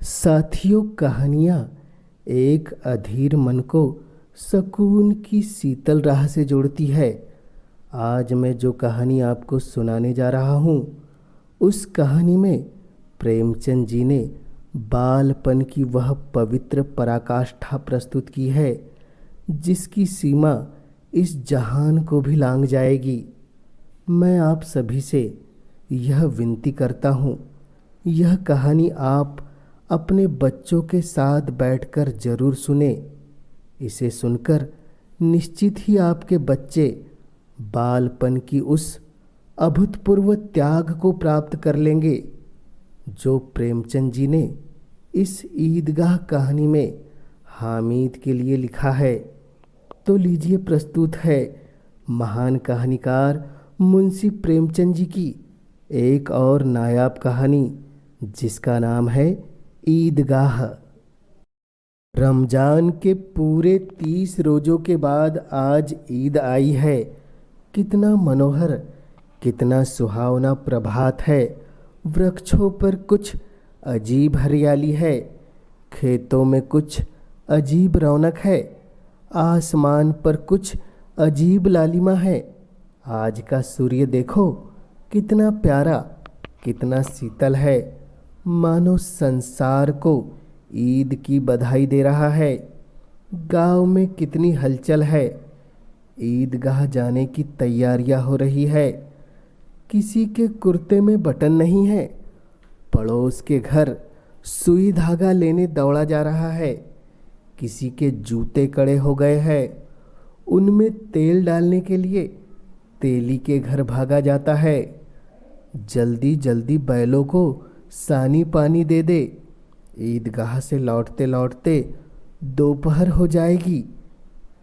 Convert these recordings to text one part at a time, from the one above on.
साथियों, कहानियाँ एक अधीर मन को सुकून की शीतल राह से जोड़ती है। आज मैं जो कहानी आपको सुनाने जा रहा हूँ, उस कहानी में प्रेमचंद जी ने बालपन की वह पवित्र पराकाष्ठा प्रस्तुत की है, जिसकी सीमा इस जहान को भी लांघ जाएगी। मैं आप सभी से यह विनती करता हूँ, यह कहानी आप अपने बच्चों के साथ बैठकर जरूर सुने। इसे सुनकर निश्चित ही आपके बच्चे बालपन की उस अभूतपूर्व त्याग को प्राप्त कर लेंगे, जो प्रेमचंद जी ने इस ईदगाह कहानी में हामिद के लिए लिखा है। तो लीजिए, प्रस्तुत है महान कहानीकार मुंशी प्रेमचंद जी की एक और नायाब कहानी, जिसका नाम है ईदगाह। रमजान के पूरे 30 रोज़ों के बाद आज ईद आई है। कितना मनोहर, कितना सुहावना प्रभात है। वृक्षों पर कुछ अजीब हरियाली है, खेतों में कुछ अजीब रौनक है, आसमान पर कुछ अजीब लालिमा है। आज का सूर्य देखो, कितना प्यारा, कितना शीतल है, मानो संसार को ईद की बधाई दे रहा है। गांव में कितनी हलचल है, ईदगाह जाने की तैयारियां हो रही है। किसी के कुर्ते में बटन नहीं है, पड़ोस के घर सुई धागा लेने दौड़ा जा रहा है। किसी के जूते कड़े हो गए हैं, उनमें तेल डालने के लिए तेली के घर भागा जाता है। जल्दी जल्दी बैलों को सानी पानी दे दे, ईदगाह से लौटते लौटते दोपहर हो जाएगी।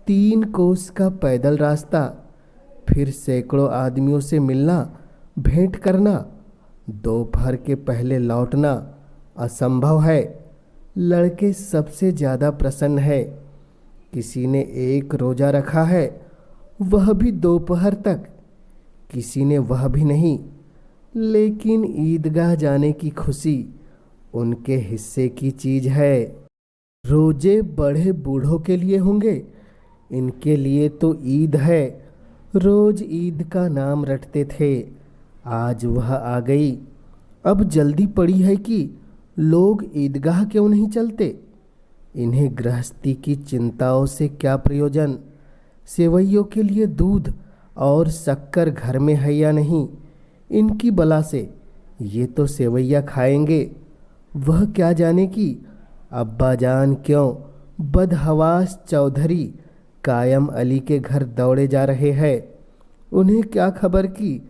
3 कोस का पैदल रास्ता, फिर सैकड़ों आदमियों से मिलना, भेंट करना, दोपहर के पहले लौटना असंभव है। लड़के सबसे ज़्यादा प्रसन्न है। किसी ने 1 रोज़ा रखा है, वह भी दोपहर तक, किसी ने वह भी नहीं। लेकिन ईदगाह जाने की खुशी उनके हिस्से की चीज है। रोजे बड़े बूढ़ों के लिए होंगे, इनके लिए तो ईद है। रोज ईद का नाम रटते थे, आज वह आ गई। अब जल्दी पड़ी है कि लोग ईदगाह क्यों नहीं चलते। इन्हें गृहस्थी की चिंताओं से क्या प्रयोजन। सेवैयों के लिए दूध और शक्कर घर में है या नहीं, इनकी बला से ये तो सेवैया खाएंगे। वह क्या जाने कि अब्बा जान क्यों बदहवास चौधरी कायम अली के घर दौड़े जा रहे हैं। उन्हें क्या खबर कि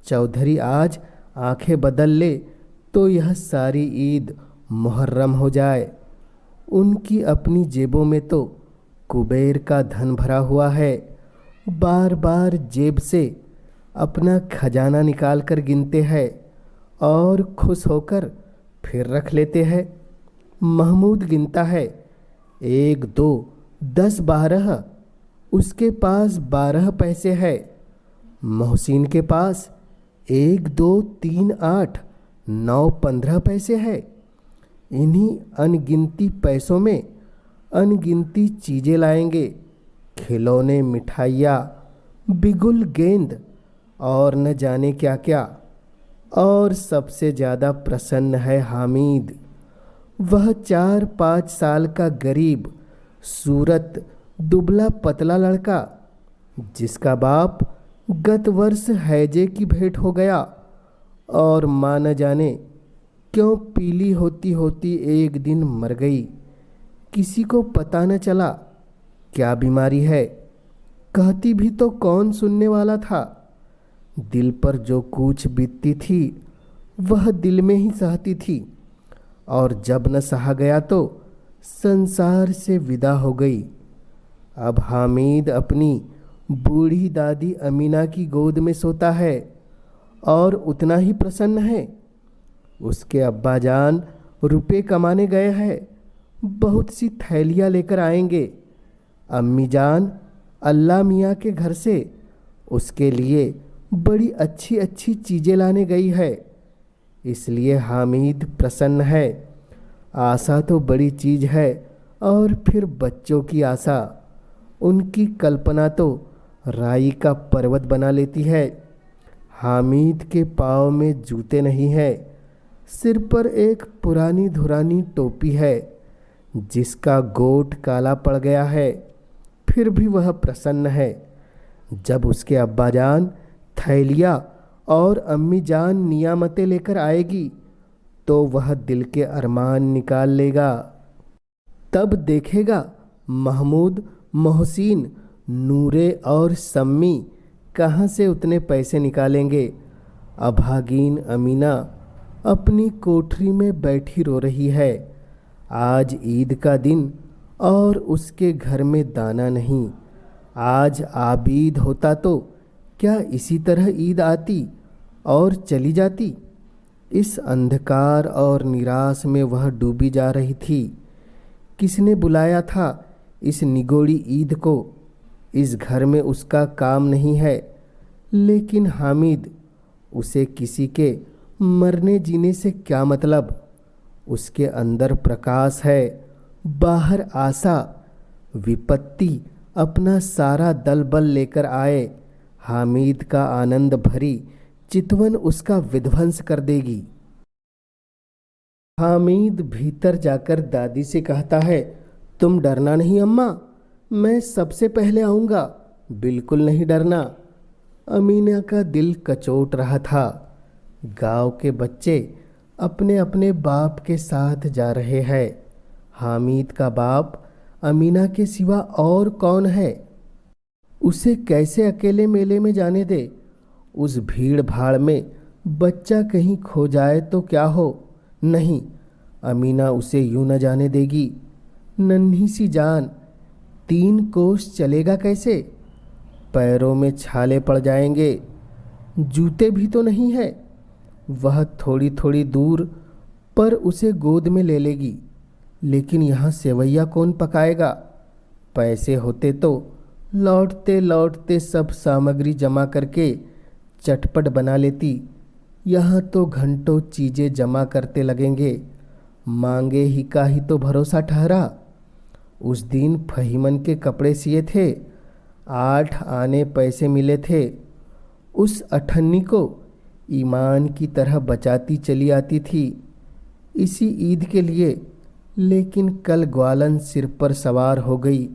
चौधरी आज आंखें बदल ले तो यह सारी ईद मुहर्रम हो जाए। उनकी अपनी जेबों में तो कुबेर का धन भरा हुआ है। बार बार जेब से अपना खजाना निकाल कर गिनते हैं और खुश होकर फिर रख लेते हैं। महमूद गिनता है, 1 2 10 12, उसके पास 12 पैसे है। मोहसिन के पास 1 2 3 8 9 15 पैसे है। इन्हीं अनगिनती पैसों में अनगिनती चीज़ें लाएंगे, खिलौने, मिठाइयाँ, बिगुल, गेंद और न जाने क्या क्या। और सबसे ज़्यादा प्रसन्न है हामिद, वह 4-5 साल का गरीब सूरत दुबला पतला लड़का, जिसका बाप गत वर्ष हैजे की भेंट हो गया और माँ न जाने क्यों पीली होती होती एक दिन मर गई। किसी को पता न चला क्या बीमारी है, कहती भी तो कौन सुनने वाला था। दिल पर जो कूच बीतती थी वह दिल में ही सहती थी, और जब न सहा गया तो संसार से विदा हो गई। अब हामिद अपनी बूढ़ी दादी अमीना की गोद में सोता है और उतना ही प्रसन्न है। उसके अब्बा जान रुपए कमाने गए हैं, बहुत सी थैलियाँ लेकर आएंगे। अम्मी जान अल्लाह मियाँ के घर से उसके लिए बड़ी अच्छी अच्छी चीज़ें लाने गई है, इसलिए हामिद प्रसन्न है। आशा तो बड़ी चीज है, और फिर बच्चों की आशा, उनकी कल्पना तो राई का पर्वत बना लेती है। हामिद के पाँव में जूते नहीं है, सिर पर एक पुरानी धुरानी टोपी है जिसका गोट काला पड़ गया है। फिर भी वह प्रसन्न है। जब उसके अब्बाजान थैलिया और अम्मी जान नियामतें लेकर आएगी तो वह दिल के अरमान निकाल लेगा। तब देखेगा महमूद, मोहसिन, नूरे और सम्मी कहाँ से उतने पैसे निकालेंगे। अभागीन अमीना अपनी कोठरी में बैठी रो रही है। आज ईद का दिन और उसके घर में दाना नहीं। आज आबीद होता तो क्या इसी तरह ईद आती और चली जाती। इस अंधकार और निराश में वह डूबी जा रही थी। किसने बुलाया था इस निगोड़ी ईद को। इस घर में उसका काम नहीं है, लेकिन हामिद, उसे किसी के मरने जीने से क्या मतलब। उसके अंदर प्रकाश है, बाहर आशा। विपत्ति अपना सारा दल बल लेकर आए, हामिद का आनंद भरी चितवन उसका विध्वंस कर देगी। हामिद भीतर जाकर दादी से कहता है, तुम डरना नहीं अम्मा, मैं सबसे पहले आऊँगा, बिल्कुल नहीं डरना। अमीना का दिल कचोट रहा था। गांव के बच्चे अपने अपने बाप के साथ जा रहे हैं। हामिद का बाप अमीना के सिवा और कौन है। उसे कैसे अकेले मेले में जाने दे। उस भीड़ भाड़ में बच्चा कहीं खो जाए तो क्या हो। नहीं, अमीना उसे यूं न जाने देगी। नन्ही सी जान, 3 कोस चलेगा कैसे। पैरों में छाले पड़ जाएंगे। जूते भी तो नहीं है। वह थोड़ी थोड़ी दूर पर उसे गोद में ले लेगी, लेकिन यहाँ सेवैया कौन पकाएगा। पैसे होते तो लौटते लौटते सब सामग्री जमा करके चटपट बना लेती। यहाँ तो घंटों चीज़ें जमा करते लगेंगे। मांगे ही का ही तो भरोसा ठहरा। उस दिन फहीमन के कपड़े सिए थे, 8 आने पैसे मिले थे। उस अठन्नी को ईमान की तरह बचाती चली आती थी इसी ईद के लिए, लेकिन कल ग्वालन सिर पर सवार हो गई।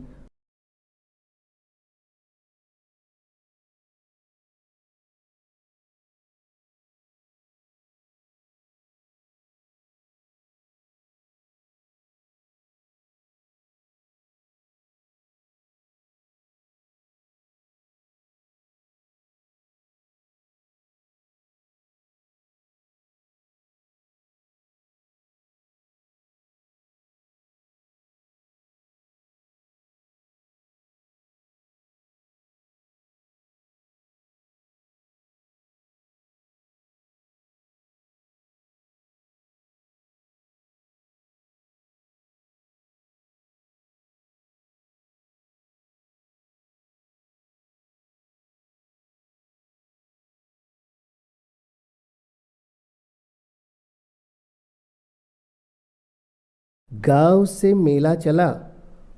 गांव से मेला चला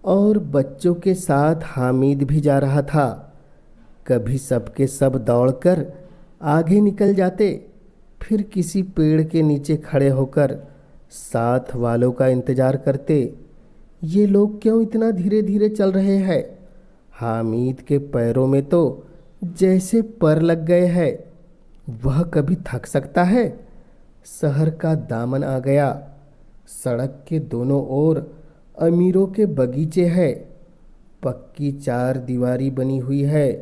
और बच्चों के साथ हामिद भी जा रहा था। कभी सबके सब दौड़कर आगे निकल जाते, फिर किसी पेड़ के नीचे खड़े होकर साथ वालों का इंतजार करते। ये लोग क्यों इतना धीरे धीरे चल रहे हैं। हामिद के पैरों में तो जैसे पर लग गए हैं। वह कभी थक सकता है। शहर का दामन आ गया। सड़क के दोनों ओर अमीरों के बगीचे हैं। पक्की 4 दीवारी बनी हुई है।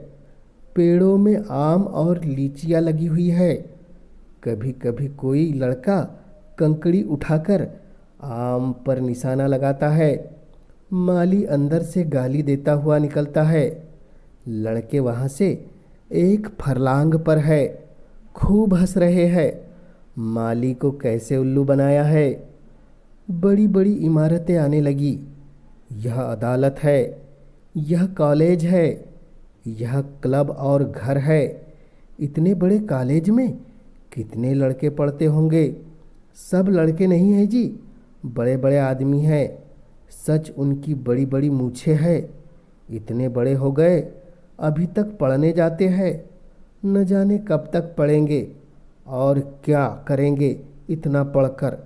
पेड़ों में आम और लीचियाँ लगी हुई है। कभी कभी कोई लड़का कंकड़ी उठाकर आम पर निशाना लगाता है। माली अंदर से गाली देता हुआ निकलता है। लड़के वहाँ से एक फरलांग पर है, खूब हंस रहे हैं। माली को कैसे उल्लू बनाया है। बड़ी बड़ी इमारतें आने लगी। यह अदालत है, यह कॉलेज है, यह क्लब और घर है। इतने बड़े कॉलेज में कितने लड़के पढ़ते होंगे। सब लड़के नहीं हैं जी, बड़े बड़े आदमी हैं। सच उनकी बड़ी बड़ी मूछें हैं। इतने बड़े हो गए, अभी तक पढ़ने जाते हैं। न जाने कब तक पढ़ेंगे और क्या करेंगे इतना पढ़कर।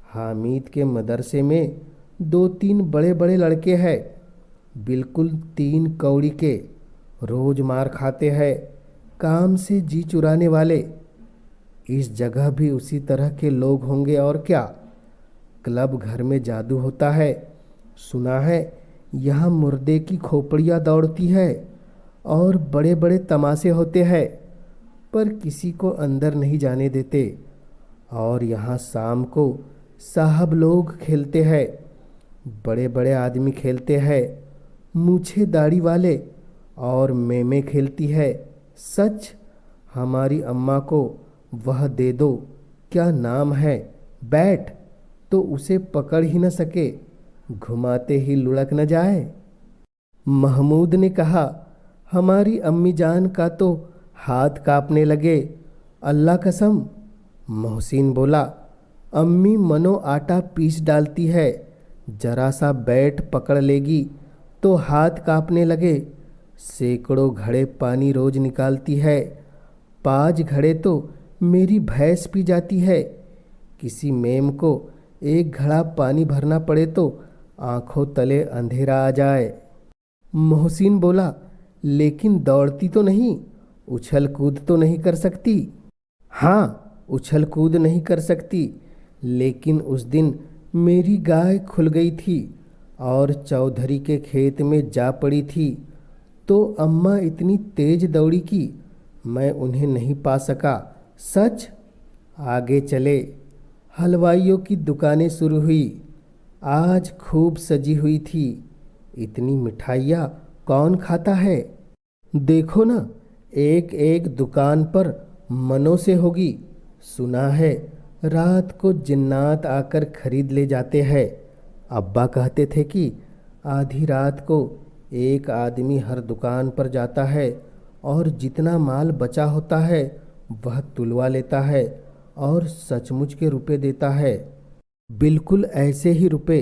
हामिद के मदरसे में 2-3 बड़े बड़े लड़के हैं, बिल्कुल 3 कौड़ी के। रोज मार खाते हैं, काम से जी चुराने वाले। इस जगह भी उसी तरह के लोग होंगे और क्या। क्लब घर में जादू होता है, सुना है। यहाँ मुर्दे की खोपड़ियाँ दौड़ती है और बड़े बड़े तमाशे होते हैं, पर किसी को अंदर नहीं जाने देते। और यहाँ शाम को साहब लोग खेलते हैं, बड़े बड़े आदमी खेलते हैं, मूछे दाढ़ी वाले। और मैमे खेलती है। सच, हमारी अम्मा को वह दे दो, क्या नाम है, बैट, तो उसे पकड़ ही न सके, घुमाते ही लुढ़क न जाए। महमूद ने कहा, हमारी अम्मी जान का तो हाथ कांपने लगे, अल्लाह कसम। मोहसिन बोला, अम्मी मनो आटा पीस डालती है, जरा सा बैट पकड़ लेगी तो हाथ कांपने लगे। सैकड़ों घड़े पानी रोज निकालती है, 5 घड़े तो मेरी भैंस पी जाती है। किसी मेम को 1 घड़ा पानी भरना पड़े तो आंखों तले अंधेरा आ जाए। मोहसिन बोला, लेकिन दौड़ती तो नहीं, उछल कूद तो नहीं कर सकती। हाँ, उछल कूद नहीं कर सकती, लेकिन उस दिन मेरी गाय खुल गई थी और चौधरी के खेत में जा पड़ी थी, तो अम्मा इतनी तेज दौड़ी कि मैं उन्हें नहीं पा सका। सच। आगे चले। हलवाइयों की दुकानें शुरू हुई। आज खूब सजी हुई थी। इतनी मिठाइयाँ कौन खाता है। देखो ना, एक एक दुकान पर मनों से होगी। सुना है रात को जिन्नात आकर खरीद ले जाते हैं। अब्बा कहते थे कि आधी रात को एक आदमी हर दुकान पर जाता है और जितना माल बचा होता है वह तुलवा लेता है और सचमुच के रुपए देता है। बिल्कुल ऐसे ही रुपए।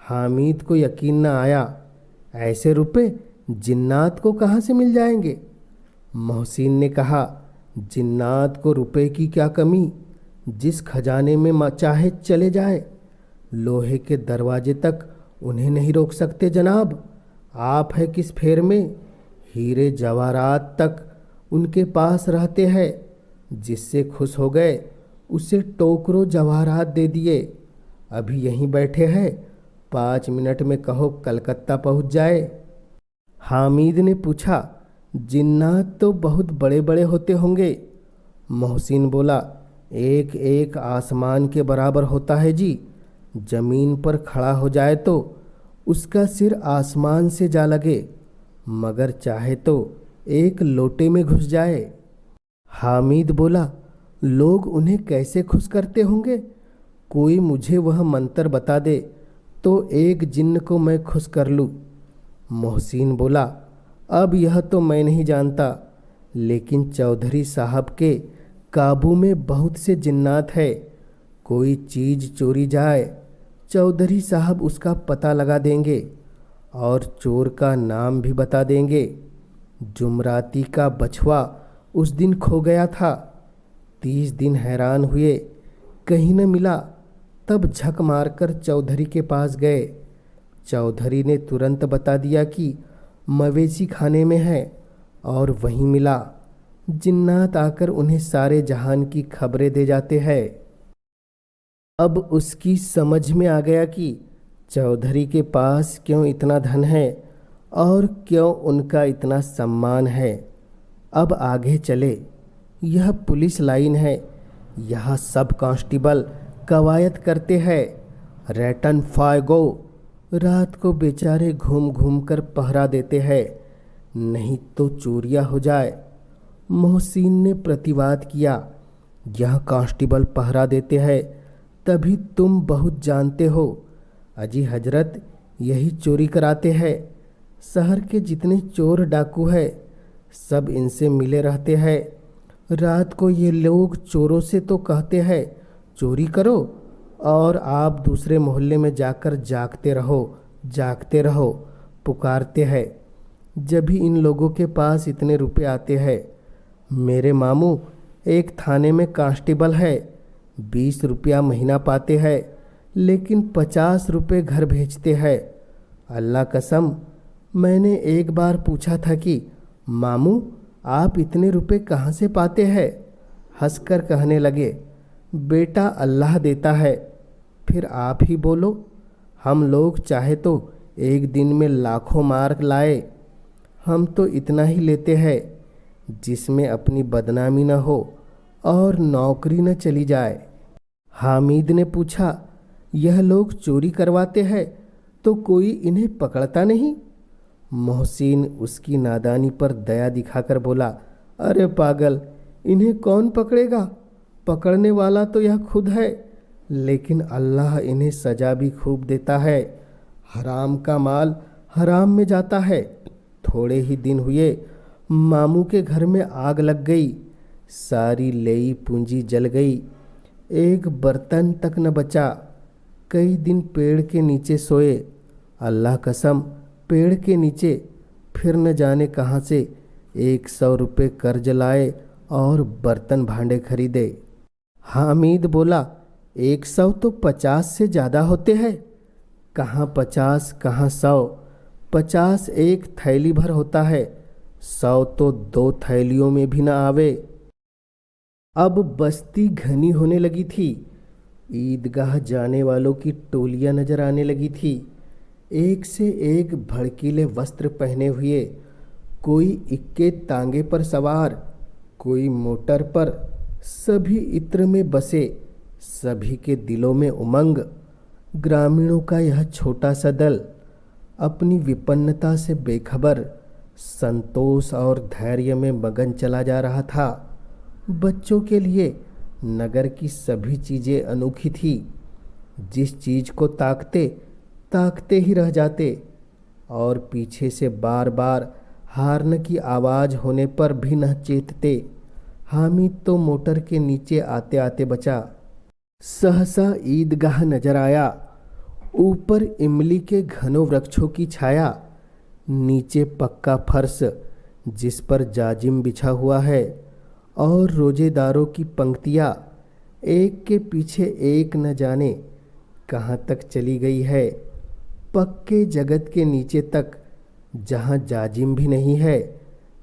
हामिद को यकीन न आया। ऐसे रुपए जिन्नात को कहाँ से मिल जाएंगे। मोहसिन ने कहा, जिन्नात को रुपए की क्या कमी, जिस खजाने में चाहे चले जाए। लोहे के दरवाजे तक उन्हें नहीं रोक सकते जनाब। आप है किस फेर में। हीरे जवाहरात तक उनके पास रहते हैं। जिससे खुश हो गए उसे टोकरों जवाहरात दे दिए। अभी यहीं बैठे हैं, 5 मिनट में कहो कलकत्ता पहुंच जाए। हामिद ने पूछा, जिन्नात तो बहुत बड़े बड़े होते होंगे। मोहसिन बोला, एक एक आसमान के बराबर होता है जी। जमीन पर खड़ा हो जाए तो उसका सिर आसमान से जा लगे, मगर चाहे तो एक लोटे में घुस जाए। हामिद बोला, लोग उन्हें कैसे खुश करते होंगे। कोई मुझे वह मंत्र बता दे तो एक जिन्न को मैं खुश कर लूँ। मोहसिन बोला, अब यह तो मैं नहीं जानता, लेकिन चौधरी साहब के काबू में बहुत से जिन्नात है। कोई चीज़ चोरी जाए, चौधरी साहब उसका पता लगा देंगे और चोर का नाम भी बता देंगे। जुमराती का बछवा उस दिन खो गया था। 30 दिन हैरान हुए, कहीं न मिला। तब झक मारकर चौधरी के पास गए। चौधरी ने तुरंत बता दिया कि मवेशी खाने में है और वहीं मिला। जिन्नात आकर उन्हें सारे जहान की खबरें दे जाते हैं। अब उसकी समझ में आ गया कि चौधरी के पास क्यों इतना धन है और क्यों उनका इतना सम्मान है। अब आगे चले। यह पुलिस लाइन है। यहाँ सब कांस्टेबल कवायद करते हैं। रैटन फायगो। रात को बेचारे घूम घूम कर पहरा देते हैं, नहीं तो चोरियाँ हो जाए। मोहसिन ने प्रतिवाद किया, यह कांस्टेबल पहरा देते हैं तभी तुम बहुत जानते हो। अजी हजरत यही चोरी कराते हैं। शहर के जितने चोर डाकू हैं सब इनसे मिले रहते हैं। रात को ये लोग चोरों से तो कहते हैं चोरी करो और आप दूसरे मोहल्ले में जाकर जागते रहो पुकारते हैं। जब भी इन लोगों के पास इतने रुपए आते हैं। मेरे मामू एक थाने में कांस्टेबल है, 20 रुपया महीना पाते हैं, लेकिन 50 रुपये घर भेजते हैं। अल्लाह कसम, मैंने एक बार पूछा था कि मामू आप इतने रुपए कहाँ से पाते हैं? हंसकर कहने लगे, बेटा अल्लाह देता है। फिर आप ही बोलो, हम लोग चाहे तो एक दिन में लाखों मार्क लाए, हम तो इतना ही लेते हैं जिसमें अपनी बदनामी न हो और नौकरी न चली जाए। हामिद ने पूछा, यह लोग चोरी करवाते हैं तो कोई इन्हें पकड़ता नहीं? मोहसिन उसकी नादानी पर दया दिखाकर बोला, अरे पागल, इन्हें कौन पकड़ेगा? पकड़ने वाला तो यह खुद है, लेकिन अल्लाह इन्हें सजा भी खूब देता है। हराम का माल हराम में जाता है। थोड़े ही दिन हुए मामू के घर में आग लग गई, सारी लेई पूंजी जल गई, एक बर्तन तक न बचा। कई दिन पेड़ के नीचे सोए, अल्लाह कसम पेड़ के नीचे। फिर न जाने कहाँ से 100 रुपये कर्ज लाए और बर्तन भांडे खरीदे। हामिद बोला, 100 तो 50 से ज़्यादा होते हैं। कहाँ 50 कहाँ 100। 50 एक थैली भर होता है, 100 तो 2 थैलियों में भी न आवे। अब बस्ती घनी होने लगी थी। ईदगाह जाने वालों की टोलियां नजर आने लगी थी, एक से एक भड़कीले वस्त्र पहने हुए, कोई इक्के तांगे पर सवार, कोई मोटर पर। सभी इत्र में बसे, सभी के दिलों में उमंग। ग्रामीणों का यह छोटा सा दल अपनी विपन्नता से बेखबर संतोष और धैर्य में मगन चला जा रहा था। बच्चों के लिए नगर की सभी चीज़ें अनोखी थी। जिस चीज़ को ताकते ताकते ही रह जाते, और पीछे से बार बार हार्न की आवाज़ होने पर भी न चेतते। हामिद तो मोटर के नीचे आते आते बचा। सहसा ईदगाह नजर आया। ऊपर इमली के घनों वृक्षों की छाया, नीचे पक्का फर्श जिस पर जाजिम बिछा हुआ है, और रोजेदारों की पंक्तियाँ एक के पीछे एक न जाने कहाँ तक चली गई है। पक्के जगत के नीचे तक, जहाँ जाजिम भी नहीं है।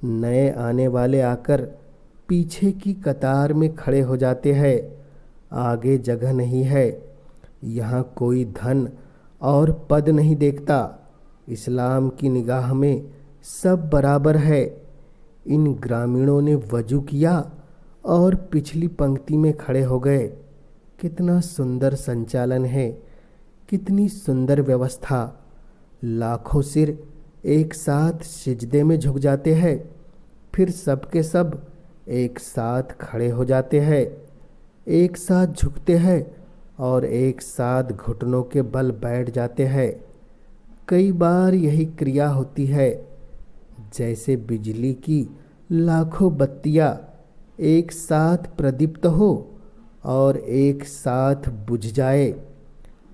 नए आने वाले आकर पीछे की कतार में खड़े हो जाते हैं। आगे जगह नहीं है। यहाँ कोई धन और पद नहीं देखता। इस्लाम की निगाह में सब बराबर है। इन ग्रामीणों ने वजू किया और पिछली पंक्ति में खड़े हो गए। कितना सुंदर संचालन है, कितनी सुंदर व्यवस्था। लाखों सिर एक साथ सिजदे में झुक जाते हैं, फिर सबके सब एक साथ खड़े हो जाते हैं, एक साथ झुकते हैं और एक साथ घुटनों के बल बैठ जाते हैं। कई बार यही क्रिया होती है, जैसे बिजली की लाखों बत्तियां एक साथ प्रदीप्त हो और एक साथ बुझ जाए,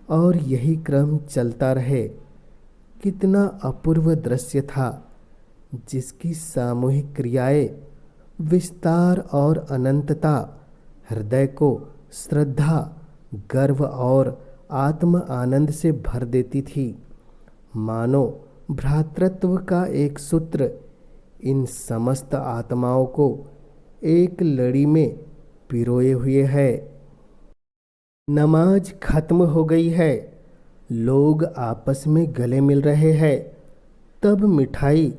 और यही क्रम चलता रहे। कितना अपूर्व दृश्य था, जिसकी सामूहिक क्रियाएं, विस्तार और अनंतता हृदय को श्रद्धा, गर्व और आत्म आनंद से भर देती थी। मानो भ्रातृत्व का एक सूत्र इन समस्त आत्माओं को एक लड़ी में पिरोए हुए है। नमाज खत्म हो गई है, लोग आपस में गले मिल रहे हैं। तब मिठाई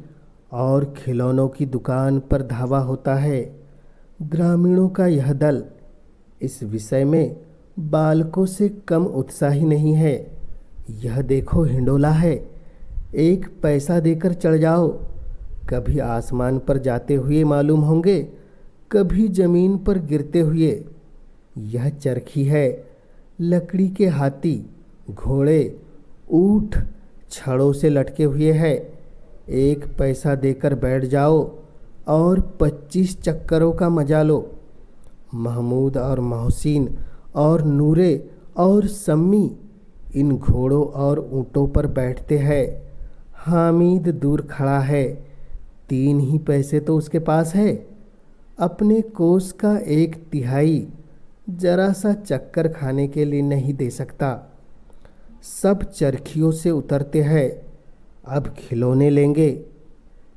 और खिलौनों की दुकान पर धावा होता है। ग्रामीणों का यह दल इस विषय में बालकों से कम उत्साही नहीं है। यह देखो हिंडोला है, 1 पैसा देकर चढ़ जाओ। कभी आसमान पर जाते हुए मालूम होंगे, कभी जमीन पर गिरते हुए। यह चरखी है, लकड़ी के हाथी, घोड़े, ऊंट छड़ों से लटके हुए है। 1 पैसा देकर बैठ जाओ और 25 चक्करों का मजा लो। महमूद और मोहसिन और नूरे और सम्मी इन घोड़ों और ऊँटों पर बैठते हैं। हामिद दूर खड़ा है। 3 ही पैसे तो उसके पास है। अपने कोष का 1/3 जरा सा चक्कर खाने के लिए नहीं दे सकता। सब चरखियों से उतरते हैं। अब खिलौने लेंगे।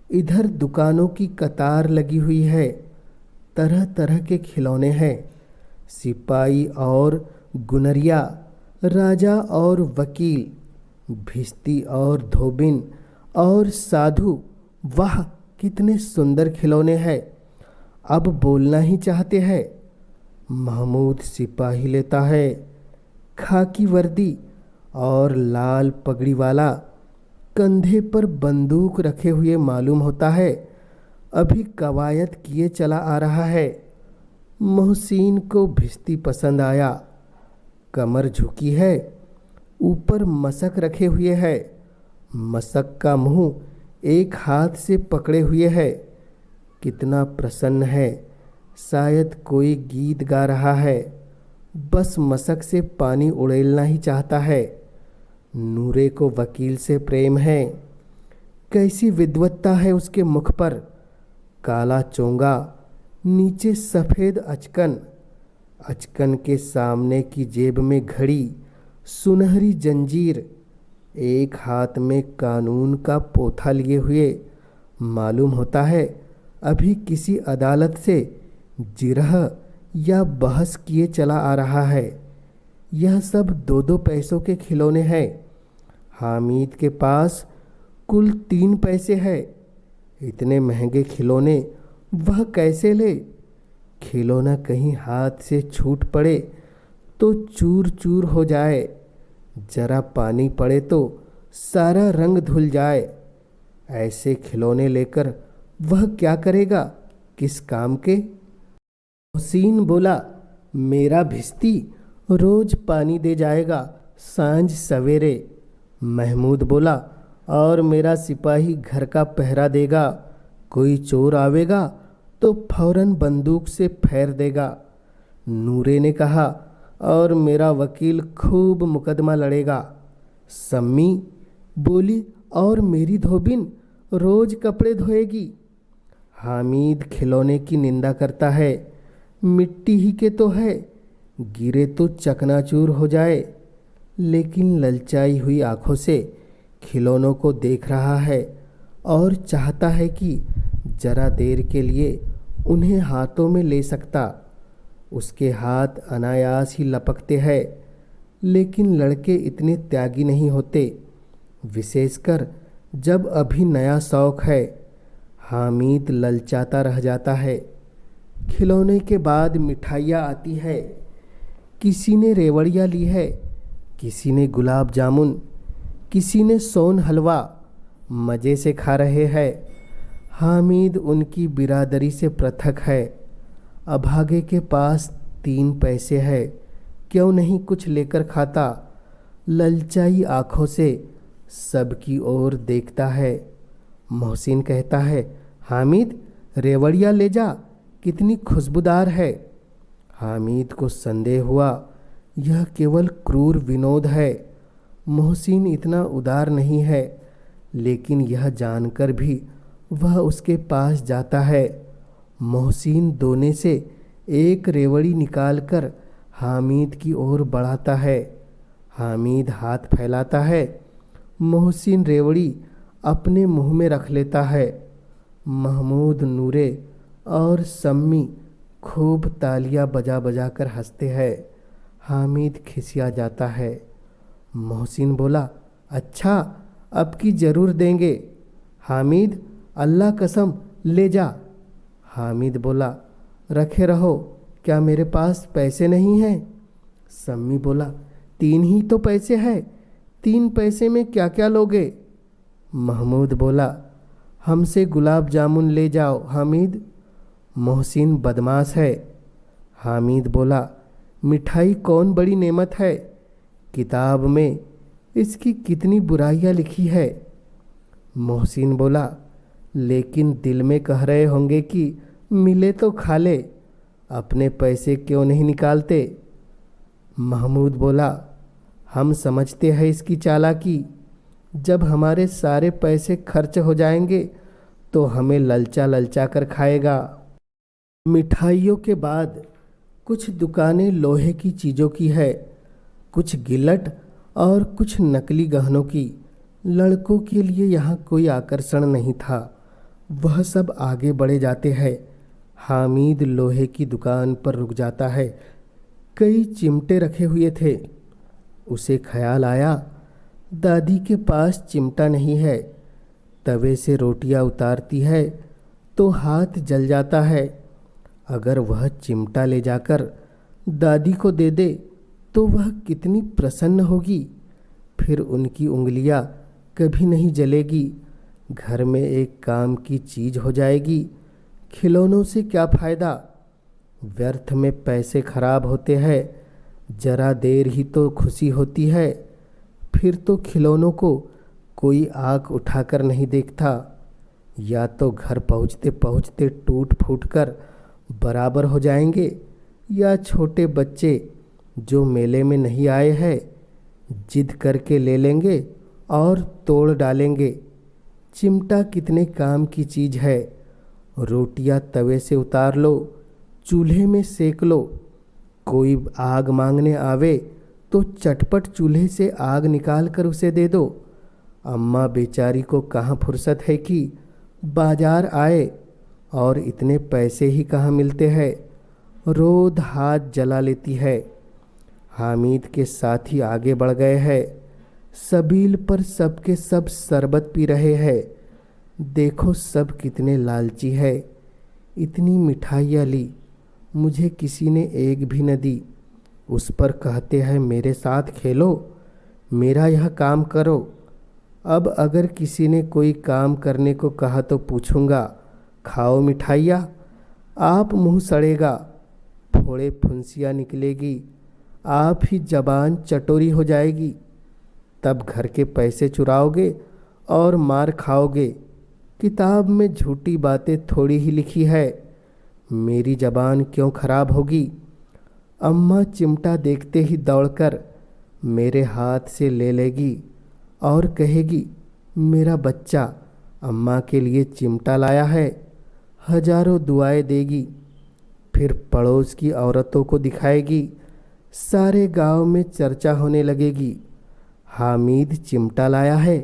इधर दुकानों की कतार लगी हुई है। तरह तरह के खिलौने हैं। सिपाही और गुनरिया, राजा और वकील, भिश्ती और धोबिन और साधु। वाह, कितने सुंदर खिलौने हैं। अब बोलना ही चाहते हैं। महमूद सिपाही लेता है, खाकी वर्दी और लाल पगड़ी वाला, कंधे पर बंदूक रखे हुए मालूम होता है। अभी कवायद किए चला आ रहा है। मोहसिन को भिश्ती पसंद आया। कमर झुकी है, ऊपर मशक रखे हुए है। मशक का मुंह एक हाथ से पकड़े हुए है। कितना प्रसन्न है, शायद कोई गीत गा रहा है। बस मशक से पानी उड़ेलना ही चाहता है। नूरे को वकील से प्रेम है। कैसी विद्वत्ता है उसके मुख पर। काला चोंगा, नीचे सफ़ेद अचकन, अचकन के सामने की जेब में घड़ी, सुनहरी जंजीर, एक हाथ में कानून का पोथा लिए हुए। मालूम होता है अभी किसी अदालत से जिरह या बहस किए चला आ रहा है। यह सब 2-2 पैसों के खिलौने हैं। हामिद के पास कुल 3 पैसे है। इतने महंगे खिलौने वह कैसे ले। खिलौना कहीं हाथ से छूट पड़े तो चूर चूर हो जाए। जरा पानी पड़े तो सारा रंग धुल जाए। ऐसे खिलौने लेकर वह क्या करेगा, किस काम के। मोहसिन बोला, मेरा भिश्ती रोज पानी दे जाएगा, सांझ सवेरे। महमूद बोला, और मेरा सिपाही घर का पहरा देगा। कोई चोर आवेगा तो फौरन बंदूक से फेर देगा। नूरे ने कहा, और मेरा वकील खूब मुकदमा लड़ेगा। सम्मी बोली, और मेरी धोबिन रोज कपड़े धोएगी। हामिद खिलौने की निंदा करता है। मिट्टी ही के तो है, गिरे तो चकनाचूर हो जाए। लेकिन ललचाई हुई आंखों से खिलौनों को देख रहा है और चाहता है कि जरा देर के लिए उन्हें हाथों में ले सकता। उसके हाथ अनायास ही लपकते हैं। लेकिन लड़के इतने त्यागी नहीं होते, विशेषकर जब अभी नया शौक है। हामिद ललचाता रह जाता है। खिलौने के बाद मिठाइयाँ आती है। किसी ने रेवड़ियाँ ली है, किसी ने गुलाब जामुन, किसी ने सोन हलवा। मज़े से खा रहे हैं। हामिद उनकी बिरादरी से पृथक है। अभागे के पास 3 पैसे है, क्यों नहीं कुछ लेकर खाता। ललचाई आँखों से सबकी ओर देखता है। मोहसिन कहता है, हामिद रेवड़ियाँ ले जा, कितनी खुशबूदार है। हामिद को संदेह हुआ, यह केवल क्रूर विनोद है। मोहसिन इतना उदार नहीं है। लेकिन यह जानकर भी वह उसके पास जाता है। मोहसिन दोने से एक रेवड़ी निकालकर हामिद की ओर बढ़ाता है। हामिद हाथ फैलाता है। मोहसिन रेवड़ी अपने मुंह में रख लेता है। महमूद, नूरे और सम्मी खूब तालियां बजा बजा कर हंसते हैं। हामिद खिसिया जाता है। मोहसिन बोला, अच्छा अब की ज़रूर देंगे। हामिद, अल्लाह कसम ले जा। हामिद बोला, रखे रहो, क्या मेरे पास पैसे नहीं हैं। सम्मी बोला, 3 ही तो पैसे है, 3 पैसे में क्या क्या लोगे। महमूद बोला, हमसे गुलाब जामुन ले जाओ हामिद। मोहसिन बदमाश है। हामिद बोला, मिठाई कौन बड़ी नेमत है, किताब में इसकी कितनी बुराइयां लिखी है। मोहसिन बोला, लेकिन दिल में कह रहे होंगे कि मिले तो खा ले, अपने पैसे क्यों नहीं निकालते। महमूद बोला, हम समझते हैं इसकी चालाकी। जब हमारे सारे पैसे खर्च हो जाएंगे तो हमें ललचा ललचा कर खाएगा। मिठाइयों के बाद कुछ दुकानें लोहे की चीज़ों की है, कुछ गिलट और कुछ नकली गहनों की। लड़कों के लिए यहाँ कोई आकर्षण नहीं था, वह सब आगे बढ़े जाते हैं। हामिद लोहे की दुकान पर रुक जाता है। कई चिमटे रखे हुए थे। उसे ख्याल आया, दादी के पास चिमटा नहीं है। तवे से रोटियां उतारती है तो हाथ जल जाता है। अगर वह चिमटा ले जाकर दादी को दे दे तो वह कितनी प्रसन्न होगी। फिर उनकी उंगलियां कभी नहीं जलेगी। घर में एक काम की चीज़ हो जाएगी। खिलौनों से क्या फ़ायदा, व्यर्थ में पैसे खराब होते हैं। जरा देर ही तो खुशी होती है, फिर तो खिलौनों को कोई आँख उठाकर नहीं देखता। या तो घर पहुँचते पहुँचते टूट फूट कर बराबर हो जाएंगे, या छोटे बच्चे जो मेले में नहीं आए हैं जिद करके ले लेंगे और तोड़ डालेंगे। चिमटा कितने काम की चीज़ है। रोटियां तवे से उतार लो, चूल्हे में सेक लो। कोई आग मांगने आवे तो चटपट चूल्हे से आग निकाल कर उसे दे दो। अम्मा बेचारी को कहाँ फुर्सत है कि बाजार आए, और इतने पैसे ही कहाँ मिलते हैं। रोज हाथ जला लेती है। हामिद के साथी आगे बढ़ गए हैं। सबील पर सबके सब शरबत पी रहे हैं। देखो सब कितने लालची है। इतनी मिठाइयाँ ली, मुझे किसी ने एक भी न दी। उस पर कहते हैं मेरे साथ खेलो, मेरा यह काम करो। अब अगर किसी ने कोई काम करने को कहा तो पूछूंगा, खाओ मिठाइयाँ? आप मुंह सड़ेगा, फोड़े फुंसियाँ निकलेगी, आप ही जबान चटोरी हो जाएगी। तब घर के पैसे चुराओगे और मार खाओगे। किताब में झूठी बातें थोड़ी ही लिखी है, मेरी जबान क्यों खराब होगी। अम्मा चिमटा देखते ही दौड़कर मेरे हाथ से ले लेगी और कहेगी, मेरा बच्चा अम्मा के लिए चिमटा लाया है। हजारों दुआएं देगी। फिर पड़ोस की औरतों को दिखाएगी। सारे गांव में चर्चा होने लगेगी, हामिद चिमटा लाया है,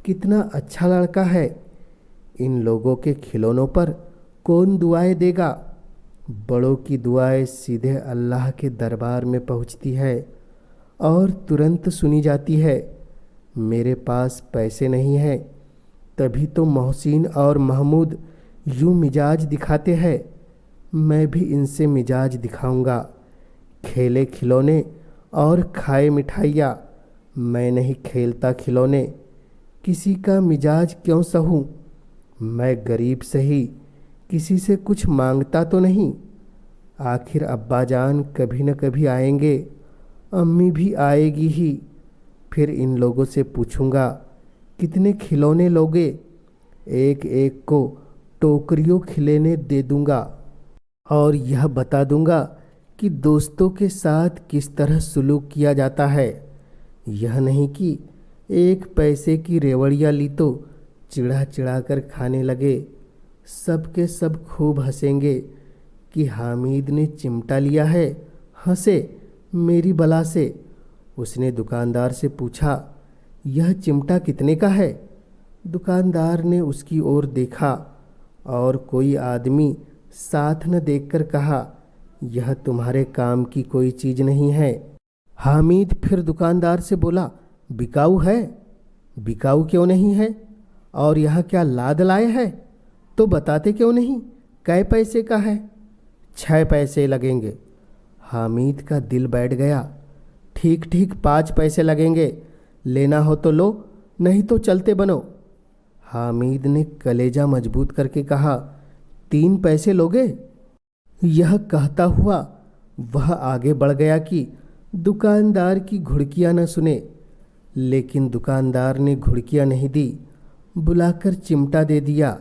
कितना अच्छा लड़का है। इन लोगों के खिलौनों पर कौन दुआएं देगा। बड़ों की दुआएं सीधे अल्लाह के दरबार में पहुंचती है और तुरंत सुनी जाती है। मेरे पास पैसे नहीं हैं, तभी तो मोहसिन और महमूद यूं मिजाज दिखाते हैं। मैं भी इनसे मिजाज दिखाऊंगा। खेले खिलौने और खाए मिठाइयाँ, मैं नहीं खेलता खिलौने। किसी का मिजाज क्यों सहूं। मैं गरीब सही, किसी से कुछ मांगता तो नहीं। आखिर अब्बा जान कभी न कभी आएंगे, अम्मी भी आएगी ही। फिर इन लोगों से पूछूंगा, कितने खिलौने लोगे? एक एक को टोकरियों खिलौने दे दूंगा और यह बता दूंगा कि दोस्तों के साथ किस तरह सुलूक किया जाता है। यह नहीं कि एक पैसे की रेवड़ियाँ ली तो चिढ़ा चिढ़ा कर खाने लगे। सब के सब खूब हंसेंगे कि हामिद ने चिमटा लिया है। हंसे मेरी बला से। उसने दुकानदार से पूछा, यह चिमटा कितने का है? दुकानदार ने उसकी ओर देखा और कोई आदमी साथ न देखकर कहा, यह तुम्हारे काम की कोई चीज़ नहीं है। हामिद फिर दुकानदार से बोला, बिकाऊ है? बिकाऊ क्यों नहीं है? और यह क्या लाद लाए है? तो बताते क्यों नहीं, कै पैसे का है? 6 पैसे लगेंगे। हामिद का दिल बैठ गया। ठीक ठीक 5 पैसे लगेंगे, लेना हो तो लो, नहीं तो चलते बनो। हामिद ने कलेजा मजबूत करके कहा, 3 पैसे लोगे? यह कहता हुआ वह आगे बढ़ गया कि दुकानदार की घुड़कियाँ न सुने। लेकिन दुकानदार ने घुड़कियाँ नहीं दी, बुलाकर चिमटा दे दिया।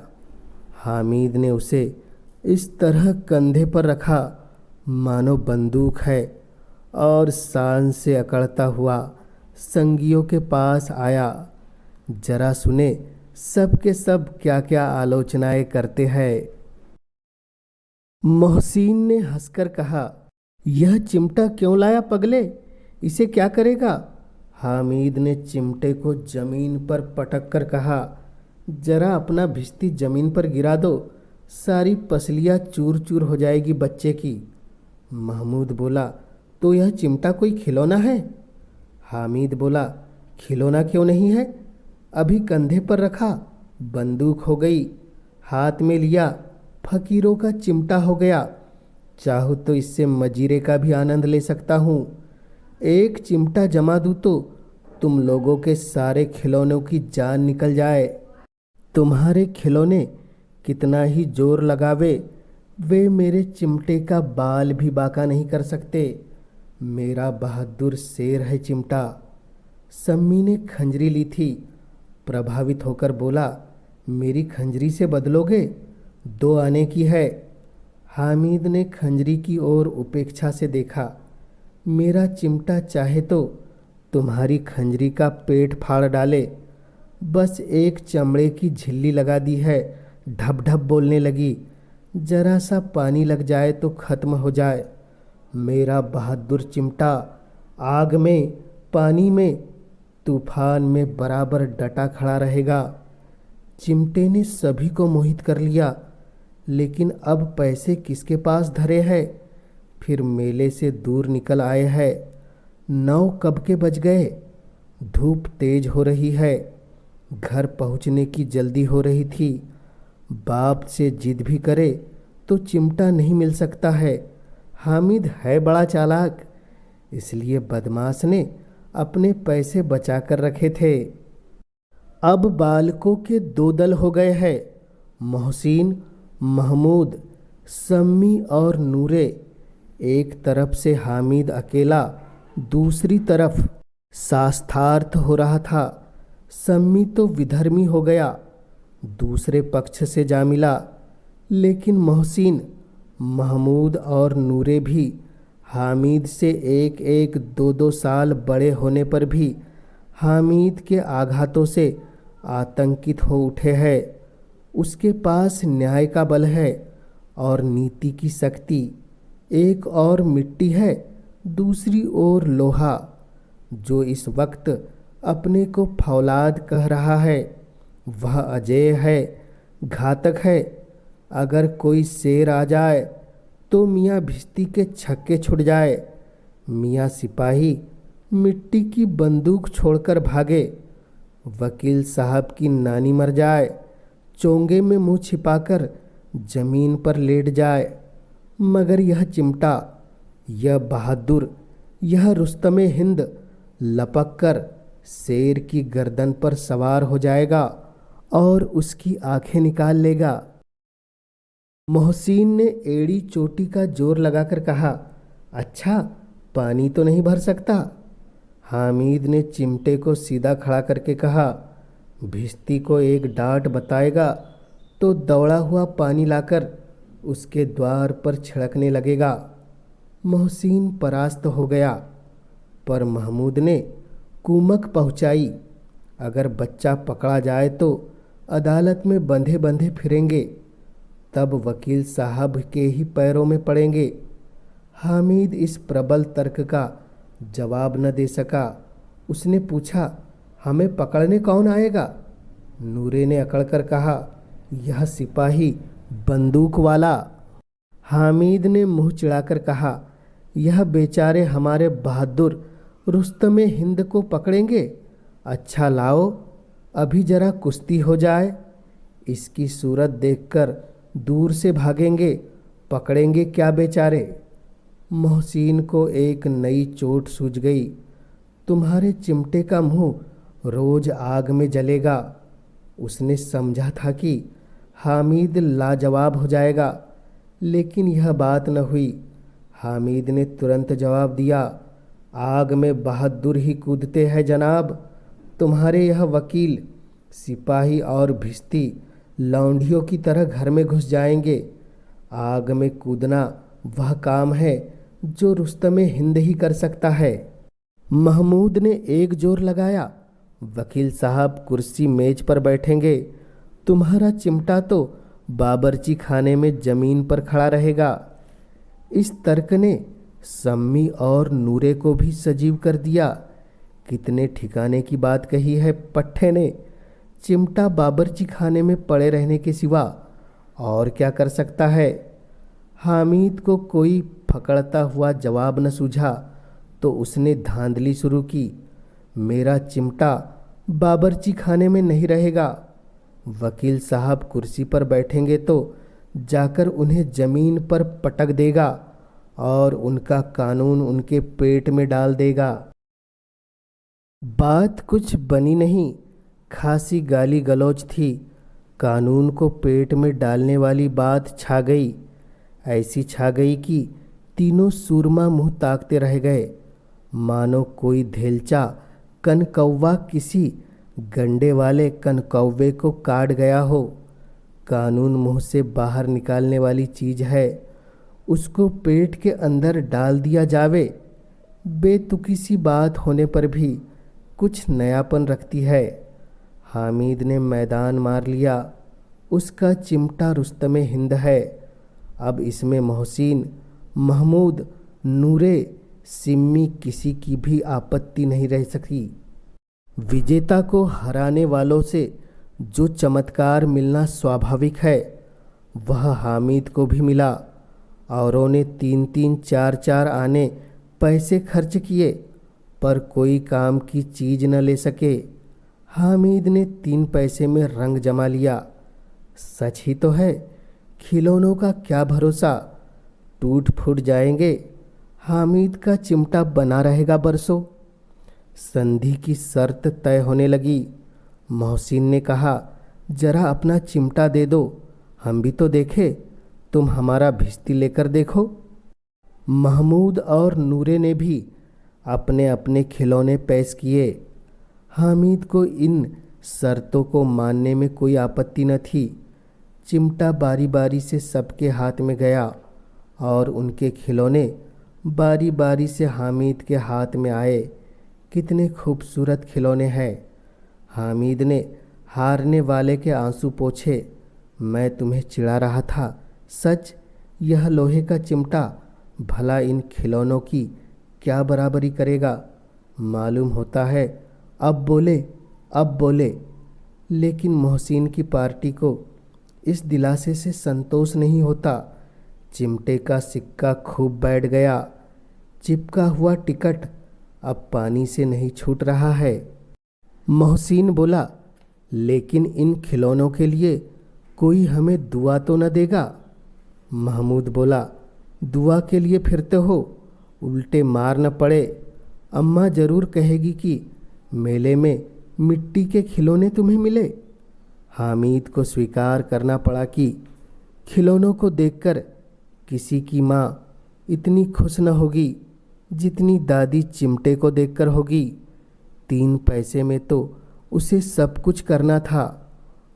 हामिद ने उसे इस तरह कंधे पर रखा मानो बंदूक है और शान से अकड़ता हुआ संगियों के पास आया। जरा सुने सब के सब क्या क्या आलोचनाएं करते हैं। मोहसिन ने हंसकर कहा, यह चिमटा क्यों लाया पगले, इसे क्या करेगा? हामिद ने चिमटे को जमीन पर पटक कर कहा, जरा अपना भिश्ती जमीन पर गिरा दो, सारी पसलियाँ चूर चूर हो जाएगी बच्चे की। महमूद बोला, तो यह चिमटा कोई खिलौना है? हामिद बोला, खिलौना क्यों नहीं है, अभी कंधे पर रखा बंदूक हो गई, हाथ में लिया फकीरों का चिमटा हो गया। चाहूँ तो इससे मजीरे का भी आनंद ले सकता हूँ। एक चिमटा जमा दूँ तो तुम लोगों के सारे खिलौनों की जान निकल जाए। तुम्हारे खिलौने कितना ही जोर लगावे, वे मेरे चिमटे का बाल भी बाका नहीं कर सकते। मेरा बहादुर शेर है चिमटा। सम्मी ने खंजरी ली थी, प्रभावित होकर बोला, मेरी खंजरी से बदलोगे? 2 आने की है। हामिद ने खंजरी की ओर उपेक्षा से देखा। मेरा चिमटा चाहे तो तुम्हारी खंजरी का पेट फाड़ डाले। बस एक चमड़े की झिल्ली लगा दी है, ढप ढप बोलने लगी। जरा सा पानी लग जाए तो खत्म हो जाए। मेरा बहादुर चिमटा आग में, पानी में, तूफान में बराबर डटा खड़ा रहेगा। चिमटे ने सभी को मोहित कर लिया, लेकिन अब पैसे किसके पास धरे हैं? फिर मेले से दूर निकल आए हैं। 9 कब के बज गए? धूप तेज हो रही है। घर पहुंचने की जल्दी हो रही थी। बाप से जिद भी करे तो चिमटा नहीं मिल सकता है। हामिद है बड़ा चालाक, इसलिए बदमाश ने अपने पैसे बचा कर रखे थे। अब बालकों के 2 दल हो गए हैं, मोहसिन, महमूद, सम्मी और नूरे। एक तरफ से हामिद अकेला, दूसरी तरफ शास्त्रार्थ हो रहा था। सम्मी तो विधर्मी हो गया, दूसरे पक्ष से जा मिला। लेकिन मोहसिन, महमूद और नूरे भी हामिद से 1-1, 2-2 साल बड़े होने पर भी हामिद के आघातों से आतंकित हो उठे हैं। उसके पास न्याय का बल है और नीति की शक्ति। एक और मिट्टी है, दूसरी ओर लोहा। जो इस वक्त अपने को फौलाद कह रहा है, वह अजेय है, घातक है। अगर कोई शेर आ जाए तो मियाँ भिश्ती के छक्के छुट जाए। मियाँ सिपाही मिट्टी की बंदूक छोड़कर भागे। वकील साहब की नानी मर जाए, चोंगे में मुंह छिपाकर जमीन पर लेट जाए। मगर यह चिमटा, यह बहादुर, यह रुस्तमे हिंद लपक कर शेर की गर्दन पर सवार हो जाएगा और उसकी आंखें निकाल लेगा। मोहसिन ने एड़ी चोटी का जोर लगाकर कहा, अच्छा, पानी तो नहीं भर सकता? हामिद ने चिमटे को सीधा खड़ा करके कहा, भिश्ती को एक डांट बताएगा तो दौड़ा हुआ पानी लाकर उसके द्वार पर छिड़कने लगेगा। मोहसिन परास्त हो गया, पर महमूद ने कुमक पहुंचाई। अगर बच्चा पकड़ा जाए तो अदालत में बंधे बंधे फिरेंगे, तब वकील साहब के ही पैरों में पड़ेंगे। हामिद इस प्रबल तर्क का जवाब न दे सका। उसने पूछा, हमें पकड़ने कौन आएगा? नूरे ने अकड़कर कहा, यह सिपाही बंदूक वाला। हामिद ने मुंह चिढ़ाकर कहा, यह बेचारे हमारे बहादुर रुस्तमे हिंद को पकड़ेंगे। अच्छा लाओ, अभी जरा कुश्ती हो जाए। इसकी सूरत देखकर दूर से भागेंगे, पकड़ेंगे क्या बेचारे। मोहसिन को एक नई चोट सूझ गई। तुम्हारे चिमटे का मुंह रोज आग में जलेगा। उसने समझा था कि हामिद लाजवाब हो जाएगा, लेकिन यह बात न हुई। हामिद ने तुरंत जवाब दिया, आग में बहादुर ही कूदते हैं जनाब। तुम्हारे यह वकील, सिपाही और भिश्ती लौंडियों की तरह घर में घुस जाएंगे। आग में कूदना वह काम है जो रुस्तमे हिंद ही कर सकता है। महमूद ने एक जोर लगाया, वकील साहब कुर्सी मेज पर बैठेंगे, तुम्हारा चिमटा तो बाबरची खाने में जमीन पर खड़ा रहेगा। इस तर्क ने सम्मी और नूरे को भी सजीव कर दिया। कितने ठिकाने की बात कही है पट्टे ने। चिमटा बाबरची खाने में पड़े रहने के सिवा और क्या कर सकता है। हामिद को कोई फकड़ता हुआ जवाब न सूझा तो उसने धांधली शुरू की, मेरा चिमटा बाबरची खाने में नहीं रहेगा। वकील साहब कुर्सी पर बैठेंगे तो जाकर उन्हें जमीन पर पटक देगा और उनका कानून उनके पेट में डाल देगा। बात कुछ बनी नहीं, खासी गाली गलौज थी। कानून को पेट में डालने वाली बात छा गई। ऐसी छा गई कि तीनों सूरमा मुंह ताकते रह गए, मानो कोई धेलचा कनकौवा किसी गंडे वाले कनकौवे को काट गया हो। कानून मुंह से बाहर निकालने वाली चीज है, उसको पेट के अंदर डाल दिया जावे, बेतुकी सी बात होने पर भी कुछ नयापन रखती है। हामिद ने मैदान मार लिया। उसका चिमटा रुस्तमे हिंद है। अब इसमें मोहसिन, महमूद, नूरे, सिम्मी किसी की भी आपत्ति नहीं रह सकी। विजेता को हराने वालों से जो चमत्कार मिलना स्वाभाविक है वह हामिद को भी मिला। औरों ने 3-3, 4-4 आने पैसे खर्च किए पर कोई काम की चीज न ले सके। हामिद ने 3 पैसे में रंग जमा लिया। सच ही तो है, खिलौनों का क्या भरोसा, टूट फूट जाएंगे। हामिद का चिमटा बना रहेगा बरसों। संधि की शर्त तय होने लगी। मोहसिन ने कहा, जरा अपना चिमटा दे दो, हम भी तो देखे, तुम हमारा भिश्ती लेकर देखो। महमूद और नूरे ने भी अपने अपने खिलौने पेश किए। हामिद को इन शर्तों को मानने में कोई आपत्ति न थी। चिमटा बारी बारी से सबके हाथ में गया और उनके खिलौने बारी बारी से हामिद के हाथ में आए। कितने खूबसूरत खिलौने हैं। हामिद ने हारने वाले के आंसू पोंछे। मैं तुम्हें चिढ़ा रहा था, सच यह लोहे का चिमटा भला इन खिलौनों की क्या बराबरी करेगा। मालूम होता है अब बोले। लेकिन मोहसिन की पार्टी को इस दिलासे से संतोष नहीं होता। चिमटे का सिक्का खूब बैठ गया। चिपका हुआ टिकट अब पानी से नहीं छूट रहा है। मोहसिन बोला, लेकिन इन खिलौनों के लिए कोई हमें दुआ तो न देगा। महमूद बोला, दुआ के लिए फिरते हो, उल्टे मार न पड़े। अम्मा जरूर कहेगी कि मेले में मिट्टी के खिलौने तुम्हें मिले। हामिद को स्वीकार करना पड़ा कि खिलौनों को देखकर किसी की माँ इतनी खुश न होगी जितनी दादी चिमटे को देखकर होगी। 3 पैसे में तो उसे सब कुछ करना था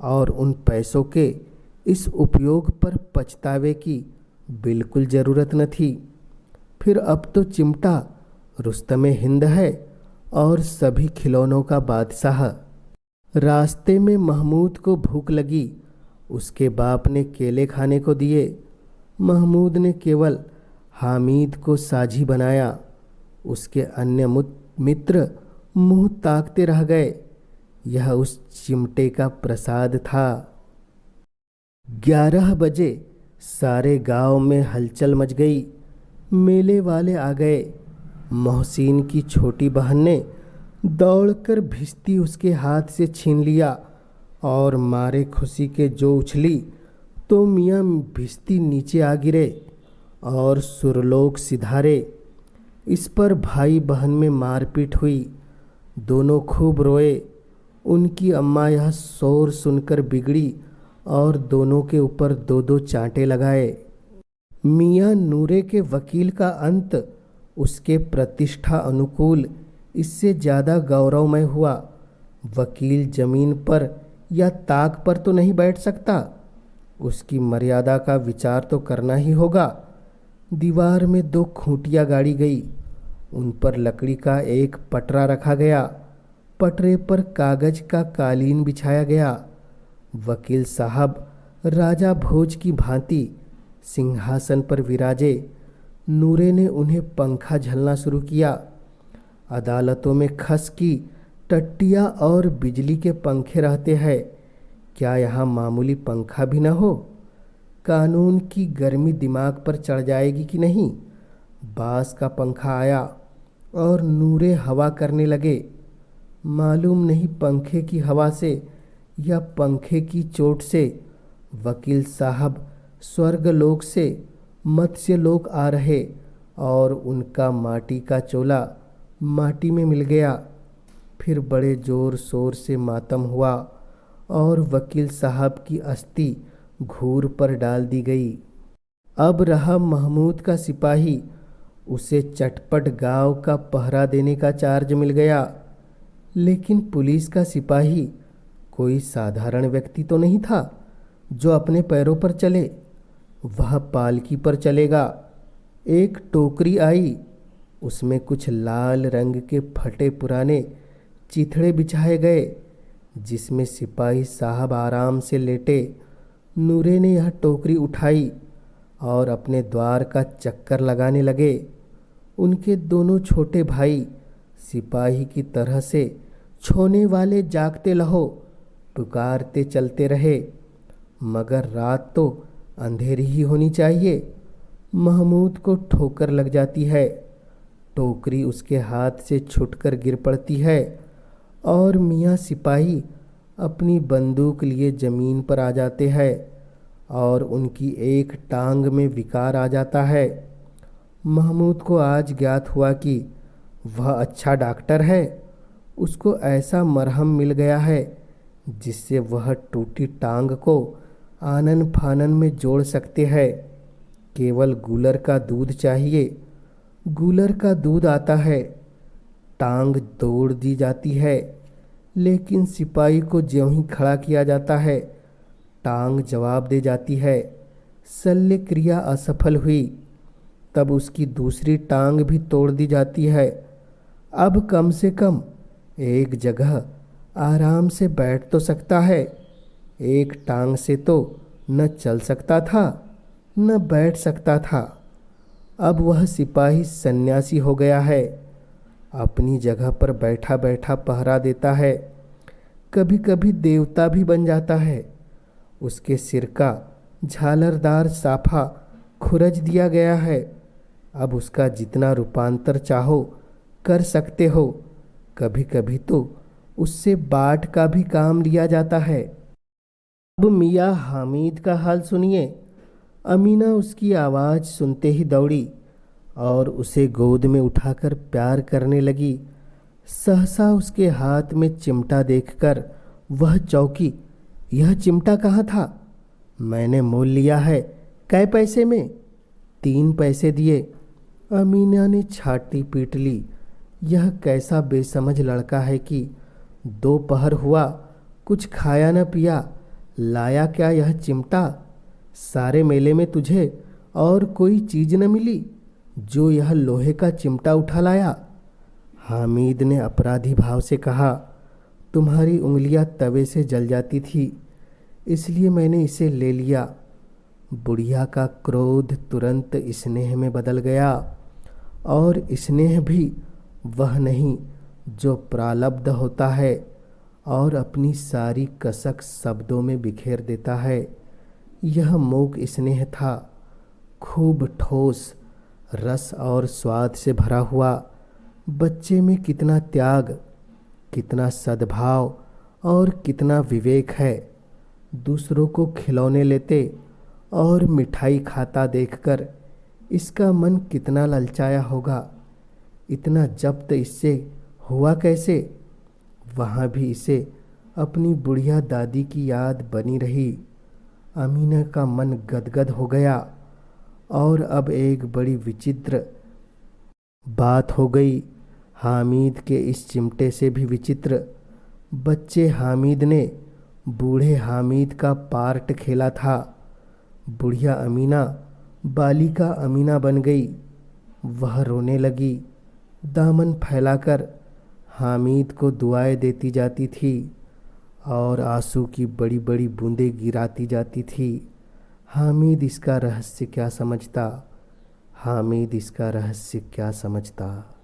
और उन पैसों के इस उपयोग पर पछतावे की बिल्कुल ज़रूरत न थी। फिर अब तो चिमटा रुस्तमे हिंद है और सभी खिलौनों का बादशाह। रास्ते में महमूद को भूख लगी। उसके बाप ने केले खाने को दिए। महमूद ने केवल हामिद को साझी बनाया। उसके अन्य मित्र मुंह ताकते रह गए। यह उस चिमटे का प्रसाद था। 11 बजे सारे गांव में हलचल मच गई। मेले वाले आ गए। मोहसिन की छोटी बहन ने दौड़कर भिश्ती उसके हाथ से छीन लिया और मारे खुशी के जो उछली तो मियाँ भिश्ती नीचे आ गिरे और सुरलोक सिधारे। इस पर भाई बहन में मारपीट हुई। दोनों खूब रोए। उनकी अम्मा यह शोर सुनकर बिगड़ी और दोनों के ऊपर 2-2 चांटे लगाए। मियाँ नूरे के वकील का अंत उसके प्रतिष्ठा अनुकूल इससे ज़्यादा गौरवमय हुआ। वकील जमीन पर या ताक पर तो नहीं बैठ सकता, उसकी मर्यादा का विचार तो करना ही होगा। दीवार में 2 खूंटियाँ गाड़ी गई। उन पर लकड़ी का एक पटरा रखा गया। पटरे पर कागज का कालीन बिछाया गया। वकील साहब राजा भोज की भांति सिंहासन पर विराजे। नूरे ने उन्हें पंखा झलना शुरू किया। अदालतों में खस की टट्टियाँ और बिजली के पंखे रहते हैं, क्या यहाँ मामूली पंखा भी न हो? कानून की गर्मी दिमाग पर चढ़ जाएगी कि नहीं? बांस का पंखा आया और नूरे हवा करने लगे। मालूम नहीं पंखे की हवा से या पंखे की चोट से वकील साहब स्वर्गलोक से मत्स्यलोक आ रहे और उनका माटी का चोला माटी में मिल गया। फिर बड़े जोर शोर से मातम हुआ और वकील साहब की अस्थि घूर पर डाल दी गई। अब रहा महमूद का सिपाही, उसे चटपट गांव का पहरा देने का चार्ज मिल गया। लेकिन पुलिस का सिपाही कोई साधारण व्यक्ति तो नहीं था जो अपने पैरों पर चले। वह पालकी पर चलेगा। एक टोकरी आई, उसमें कुछ लाल रंग के फटे पुराने चिथड़े बिछाए गए, जिसमें सिपाही साहब आराम से लेटे। नूरे ने यह टोकरी उठाई और अपने द्वार का चक्कर लगाने लगे। उनके दोनों छोटे भाई सिपाही की तरह से छोने वाले जागते रहो पुकारते चलते रहे, मगर रात तो अंधेरी ही होनी चाहिए। महमूद को ठोकर लग जाती है। टोकरी उसके हाथ से छूटकर गिर पड़ती है और मियाँ सिपाही अपनी बंदूक लिए ज़मीन पर आ जाते हैं और उनकी एक टांग में विकार आ जाता है। महमूद को आज ज्ञात हुआ कि वह अच्छा डॉक्टर है। उसको ऐसा मरहम मिल गया है जिससे वह टूटी टांग को आनन फानन में जोड़ सकते हैं। केवल गूलर का दूध चाहिए। गूलर का दूध आता है, टांग तोड़ दी जाती है। लेकिन सिपाही को ज्यों ही खड़ा किया जाता है, टांग जवाब दे जाती है। शल्य क्रिया असफल हुई, तब उसकी दूसरी टांग भी तोड़ दी जाती है। अब कम से कम एक जगह आराम से बैठ तो सकता है। एक टांग से तो न चल सकता था न बैठ सकता था। अब वह सिपाही सन्यासी हो गया है। अपनी जगह पर बैठा बैठा पहरा देता है। कभी कभी देवता भी बन जाता है। उसके सिर का झालरदार साफा खुरच दिया गया है। अब उसका जितना रूपांतर चाहो कर सकते हो। कभी कभी तो उससे बाट का भी काम लिया जाता है। अब मियाँ हामिद का हाल सुनिए। अमीना उसकी आवाज़ सुनते ही दौड़ी और उसे गोद में उठाकर प्यार करने लगी। सहसा उसके हाथ में चिमटा देखकर वह चौंकी। यह चिमटा कहाँ था? मैंने मोल लिया है। कै पैसे में? 3 पैसे दिए। अमीना ने छाती पीट ली। यह कैसा बेसमझ लड़का है कि दोपहर हुआ, कुछ खाया न पिया, लाया क्या यह चिमटा? सारे मेले में तुझे और कोई चीज़ न मिली जो यह लोहे का चिमटा उठा लाया? हामिद ने अपराधी भाव से कहा, तुम्हारी उंगलियां तवे से जल जाती थी, इसलिए मैंने इसे ले लिया। बुढ़िया का क्रोध तुरंत स्नेह में बदल गया, और स्नेह भी वह नहीं जो प्रालब्ध होता है और अपनी सारी कसक शब्दों में बिखेर देता है। यह मूक स्नेह था, खूब ठोस, रस और स्वाद से भरा हुआ। बच्चे में कितना त्याग, कितना सद्भाव और कितना विवेक है। दूसरों को खिलौने लेते और मिठाई खाता देखकर इसका मन कितना ललचाया होगा। इतना जब्त इससे हुआ कैसे? वहाँ भी इसे अपनी बुढ़िया दादी की याद बनी रही। अमीना का मन गदगद हो गया। और अब एक बड़ी विचित्र बात हो गई, हामिद के इस चिमटे से भी विचित्र। बच्चे हामिद ने बूढ़े हामिद का पार्ट खेला था। बुढ़िया अमीना बालिका अमीना बन गई। वह रोने लगी, दामन फैलाकर हामिद को दुआएं देती जाती थी और आंसू की बड़ी बड़ी बूंदें गिराती जाती थी। हामिद इसका रहस्य क्या समझता? हामिद इसका रहस्य क्या समझता?